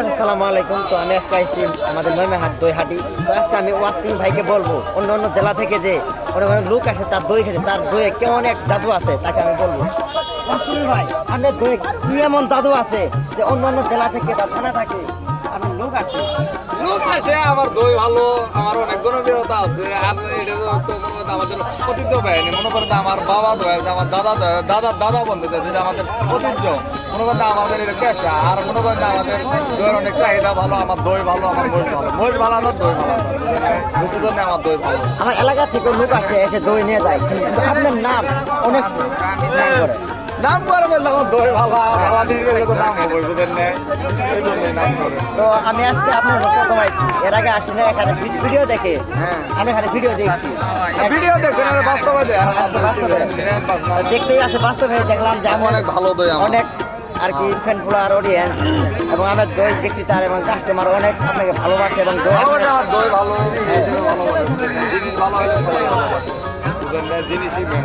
আসসালামু আলাইকুম। তো আমি আজকে আসছি আমাদের নয়মাহাট দই হাটি। তো আজকে আমি ওয়াসিম ভাইকে বলবো অন্য অন্য জেলা থেকে যে অনেক অনেক লোক আসে তার দই খেতে, তার দইয়ে কেমন এক জাদু আছে তাকে আমি বলবো। ওয়াসিম ভাই, আপনার দইয়ে কি এমন জাদু আছে যে অন্য অন্য জেলা থেকে বা থানা থেকে আপনার লোক আসে? লোক আসে, আমার দই ভালো, আমার অনেক জনপ্রিয়তা আছে। আর এটা তো মনে করেন আমাদের ঐতিহ্য বাহিনী, মনে করেন আমার বাবা দই আছে, আমার দাদা বন্ধু আছে, যেটা আমাদের ঐতিহ্য। মনে করেন আমাদের এটা পেশা। আর মনে করেন আমাদের দইয়ের অনেক চাহিদা ভালো, আমার দই ভালো, আমার মহিষ ভালো, মহিষ ভালো আমার দই ভালো, বুঝতে জন্য আমার দই ভালো। আমার এলাকা থেকে লোক আসে, এসে দই নিয়ে যায়, কিন্তু আপনার নাম অনেক নাম করে। নাম করে বললে আমার দই ভালো, আমাদের তো নাম হবে বুঝলেন না, এই জন্যই নাম করে। তো আমি আজকে আপনার প্রথম আইছি, এর আগে আসি না, এখানে ভিডিও দেখে আমি এখানে ভিডিও দেখছি। ভিডিও দেখছেন, বাস্তবে বাস্তবে দেখতেই আছে, বাস্তবে দেখলাম যে আমি অনেক ভালো দই আমার। অনেক আর কি ফ্যান ফলোয়ার অডিয়েন্স এবং আমরা দই দেখছি তার এবং কাস্টমার অনেক আপনাকে ভালোবাসে এবং দই আমার দই ভালো, জিনিস ভালো হলে সবাই ভালোবাসে, জিনিসই মেন।